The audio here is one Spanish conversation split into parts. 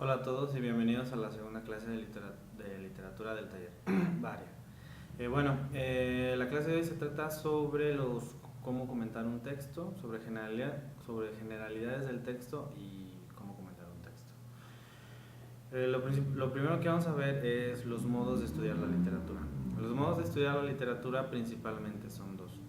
Hola a todos y bienvenidos a la segunda clase de literatura del taller Varia. La clase de hoy se trata sobre cómo comentar un texto, sobre generalidades del texto y cómo comentar un texto. Lo primero que vamos a ver es los modos de estudiar la literatura. Los modos de estudiar la literatura principalmente son dos,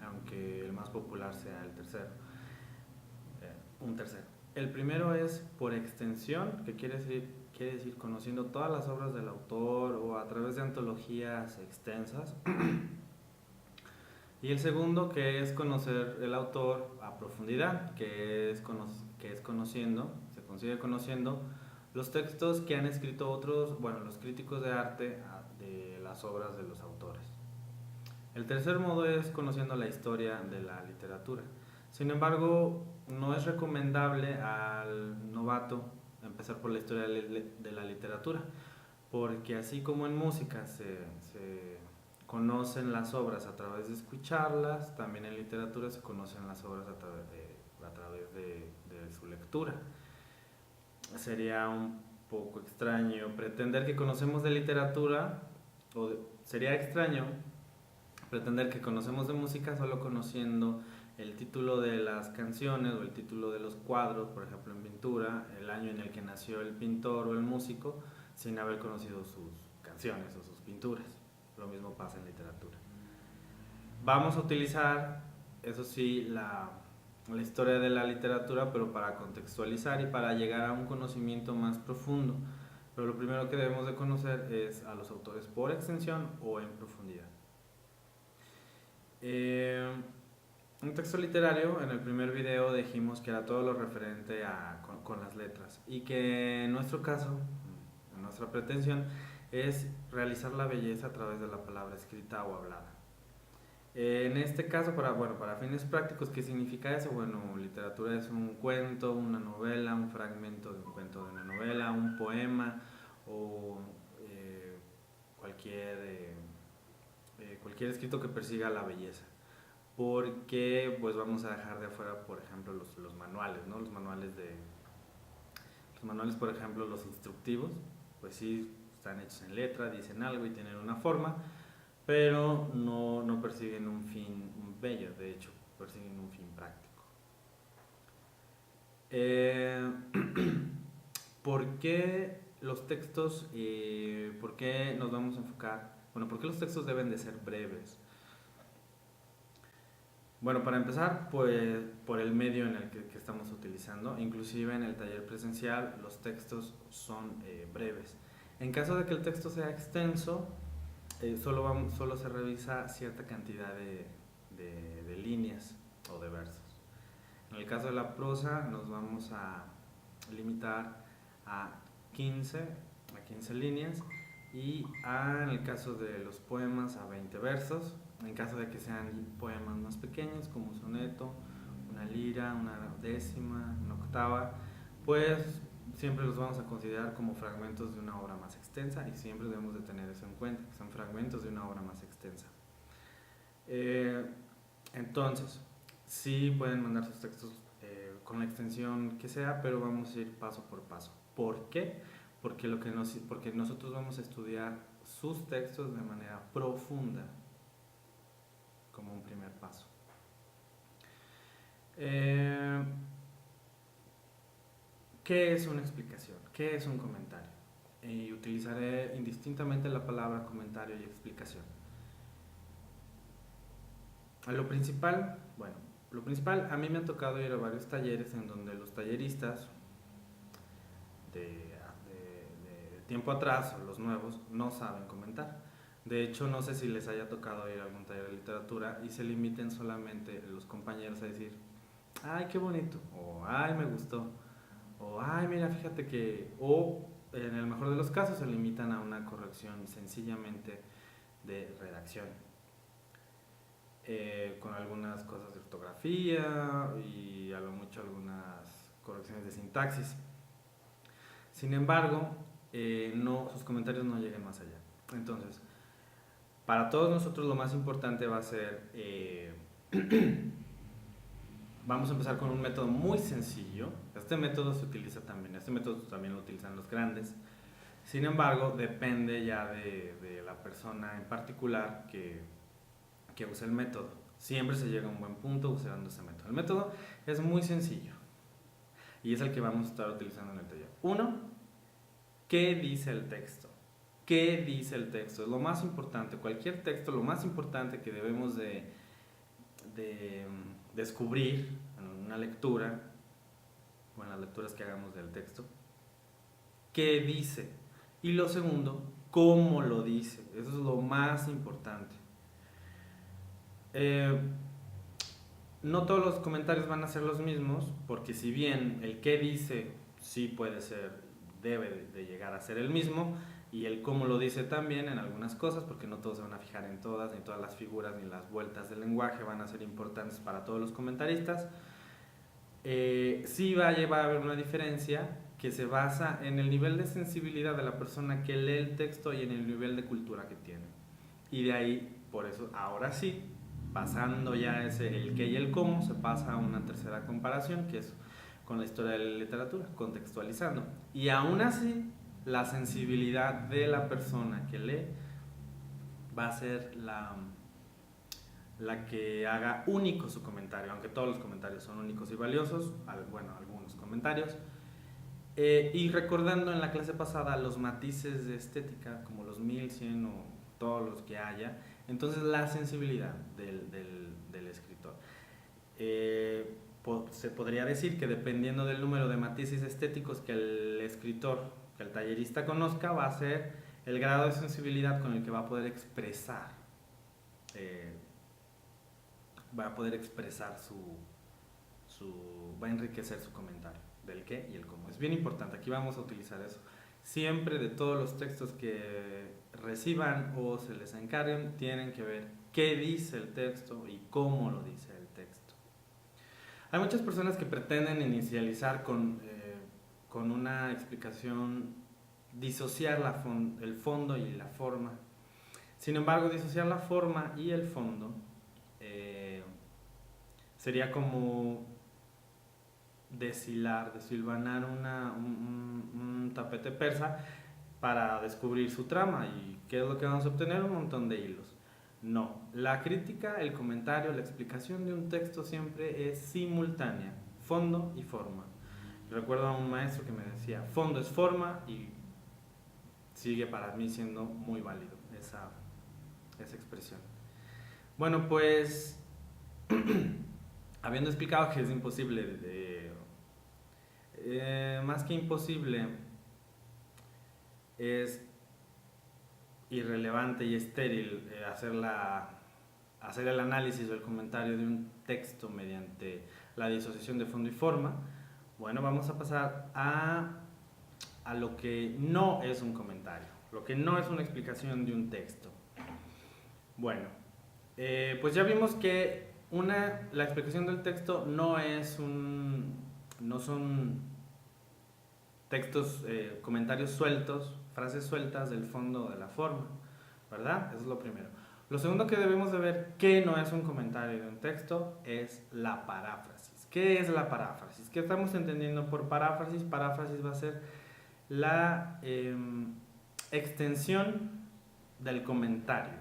aunque el más popular sea el tercero. Un tercero. El primero es por extensión, que quiere decir conociendo todas las obras del autor o a través de antologías extensas. Y el segundo, que es conocer el autor a profundidad, se consigue conociendo los textos que han escrito los críticos de arte de las obras de los autores. El tercer modo es conociendo la historia de la literatura. Sin embargo, no es recomendable al novato empezar por la historia de la literatura, porque así como en música se conocen las obras a través de escucharlas, también en literatura se conocen las obras a través de su lectura. Sería un poco extraño pretender que conocemos de literatura, sería extraño pretender que conocemos de música solo conociendo el título de las canciones o el título de los cuadros, por ejemplo en pintura, el año en el que nació el pintor o el músico, sin haber conocido sus canciones o sus pinturas. Lo mismo pasa en literatura. Vamos a utilizar, eso sí, la historia de la literatura, pero para contextualizar y para llegar a un conocimiento más profundo. Pero lo primero que debemos de conocer es a los autores por extensión o en profundidad. Un texto literario, en el primer video dijimos que era todo lo referente con las letras y que en nuestro caso, en nuestra pretensión, es realizar la belleza a través de la palabra escrita o hablada. En este caso, para fines prácticos, ¿qué significa eso? Bueno, literatura es un cuento, una novela, un fragmento de un cuento de una novela, un poema o cualquier escrito que persiga la belleza. Porque pues vamos a dejar de afuera, por ejemplo, los manuales, ¿no? Los manuales, por ejemplo, los instructivos, pues sí, están hechos en letra, dicen algo y tienen una forma, pero no persiguen un fin bello, de hecho, persiguen un fin práctico. ¿Por qué los textos, por qué nos vamos a enfocar? Bueno, ¿por qué los textos deben de ser breves? Bueno, para empezar, pues por el medio en el que estamos utilizando, inclusive en el taller presencial los textos son breves. En caso de que el texto sea extenso, solo se revisa cierta cantidad de líneas o de versos. En el caso de la prosa nos vamos a limitar a 15 líneas y en el caso de los poemas a 20 versos. En caso de que sean poemas más pequeños como un soneto, una lira, una décima, una octava, pues siempre los vamos a considerar como fragmentos de una obra más extensa y siempre debemos de tener eso en cuenta, que son fragmentos de una obra más extensa. Entonces, sí pueden mandar sus textos con la extensión que sea, pero vamos a ir paso por paso. ¿Por qué? Porque nosotros vamos a estudiar sus textos de manera profunda, como un primer paso. ¿Qué es una explicación? ¿Qué es un comentario? Y utilizaré indistintamente la palabra comentario y explicación. Lo principal, a mí me ha tocado ir a varios talleres en donde los talleristas de tiempo atrás o los nuevos no saben comentar. De hecho, no sé si les haya tocado ir a algún taller de literatura y se limiten solamente los compañeros a decir, ay, qué bonito, o ay, me gustó, o ay, mira, fíjate que, o en el mejor de los casos se limitan a una corrección sencillamente de redacción, con algunas cosas de ortografía y a lo mucho algunas correcciones de sintaxis. Sin embargo, sus comentarios no llegan más allá. Entonces, para todos nosotros lo más importante va a ser Vamos a empezar con un método muy sencillo. Este método también lo utilizan los grandes. Sin embargo, depende ya de la persona en particular que use el método. Siempre se llega a un buen punto usando ese método. El método es muy sencillo y es el que vamos a estar utilizando en el taller. Uno, ¿qué dice el texto? ¿Qué dice el texto? Es lo más importante. Cualquier texto, lo más importante que debemos de descubrir en una lectura o en las lecturas que hagamos del texto, ¿qué dice? Y lo segundo, ¿cómo lo dice? Eso es lo más importante. No todos los comentarios van a ser los mismos, porque si bien el qué dice sí puede ser, debe de llegar a ser el mismo, y el cómo lo dice también en algunas cosas, porque no todos se van a fijar en todas, ni todas las figuras, ni las vueltas del lenguaje van a ser importantes para todos los comentaristas. Sí va a haber una diferencia que se basa en el nivel de sensibilidad de la persona que lee el texto y en el nivel de cultura que tiene. Y de ahí, por eso, ahora sí, pasando ya el qué y el cómo, se pasa a una tercera comparación, que es con la historia de la literatura, contextualizando. Y aún así, la sensibilidad de la persona que lee va a ser la que haga único su comentario, aunque todos los comentarios son únicos y valiosos, bueno, algunos comentarios. Y recordando en la clase pasada los matices de estética, como los 1100 o todos los que haya, entonces la sensibilidad del escritor. Se podría decir que dependiendo del número de matices estéticos que el escritor, que el tallerista conozca, va a ser el grado de sensibilidad con el que va a poder expresar va a enriquecer su comentario del qué y el cómo. Es bien importante, aquí vamos a utilizar eso. Siempre de todos los textos que reciban o se les encarguen, tienen que ver qué dice el texto y cómo lo dice el texto. Hay muchas personas que pretenden inicializar con una explicación, disociar el fondo y la forma. Sin embargo, disociar la forma y el fondo sería como desilvanar un tapete persa para descubrir su trama. ¿Y qué es lo que vamos a obtener? Un montón de hilos. No, la crítica, el comentario, la explicación de un texto siempre es simultánea, fondo y forma. Recuerdo a un maestro que me decía, fondo es forma, y sigue para mí siendo muy válido esa expresión. Bueno, pues habiendo explicado que es imposible, más que imposible, es irrelevante y estéril hacer el análisis o el comentario de un texto mediante la disociación de fondo y forma. Bueno, vamos a pasar a lo que no es un comentario, lo que no es una explicación de un texto. Bueno, pues ya vimos que la explicación del texto no son textos, comentarios sueltos, frases sueltas del fondo o de la forma, ¿verdad? Eso es lo primero. Lo segundo que debemos de ver que no es un comentario de un texto es la paráfrasis. ¿Qué es la paráfrasis? ¿Qué estamos entendiendo por paráfrasis? Paráfrasis va a ser la extensión del comentario,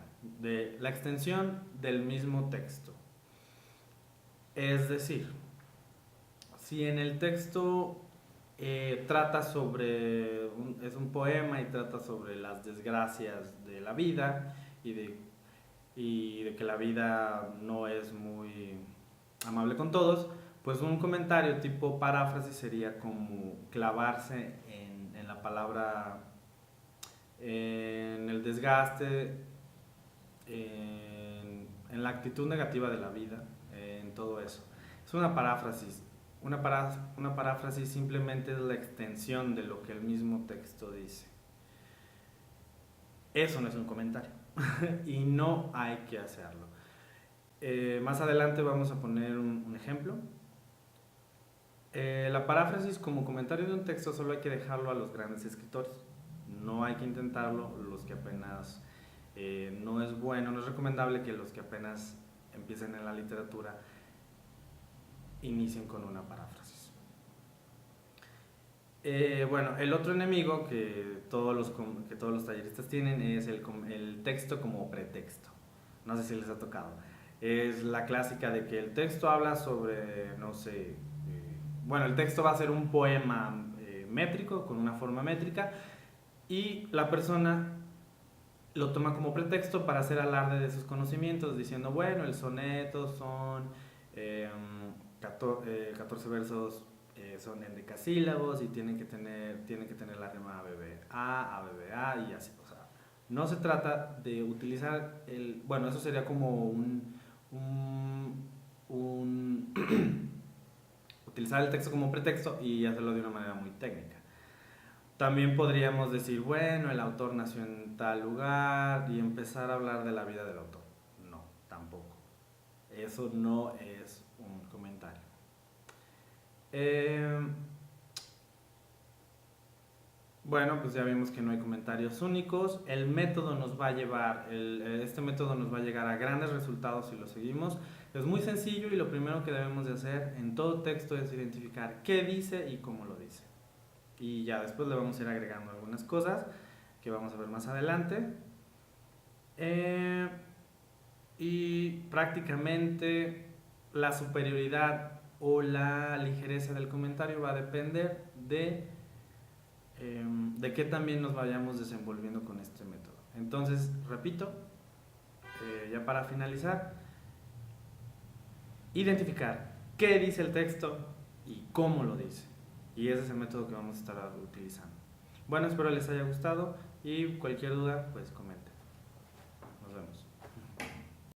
la extensión del mismo texto. Es decir, si en el texto trata sobre, es un poema y trata sobre las desgracias de la vida y de que la vida no es muy amable con todos, pues un comentario tipo paráfrasis sería como clavarse en la palabra, en el desgaste, en la actitud negativa de la vida, en todo eso. Es una paráfrasis. Una paráfrasis simplemente es la extensión de lo que el mismo texto dice. Eso no es un comentario y no hay que hacerlo. Más adelante vamos a poner un ejemplo. La paráfrasis como comentario de un texto solo hay que dejarlo a los grandes escritores. No hay que intentarlo los que apenas... no es recomendable que los que apenas empiecen en la literatura inicien con una paráfrasis. Bueno, el otro enemigo que todos los talleristas tienen es el texto como pretexto. No sé si les ha tocado. Es la clásica de que el texto habla sobre, no sé, bueno, el texto va a ser un poema métrico, con una forma métrica, y la persona lo toma como pretexto para hacer alarde de sus conocimientos, diciendo, bueno, el soneto son 14 versos, son endecasílabos y tienen que tener la rima ABBA, ABBA y así. O sea, no se trata de utilizar bueno, eso sería como utilizar el texto como pretexto y hacerlo de una manera muy técnica. También podríamos decir, bueno, el autor nació en tal lugar y empezar a hablar de la vida del autor. No, tampoco. Eso no es un comentario. Bueno, pues ya vimos que no hay comentarios únicos. El método nos va a llevar, este método nos va a llegar a grandes resultados si lo seguimos. Es muy sencillo y lo primero que debemos de hacer en todo texto es identificar qué dice y cómo lo dice. Y ya después le vamos a ir agregando algunas cosas que vamos a ver más adelante. Y prácticamente la superioridad o la ligereza del comentario va a depender de qué también nos vayamos desenvolviendo con este método. Entonces, repito, ya para finalizar, identificar qué dice el texto y cómo lo dice. Y ese es el método que vamos a estar utilizando. Bueno, espero les haya gustado y cualquier duda, pues comenten.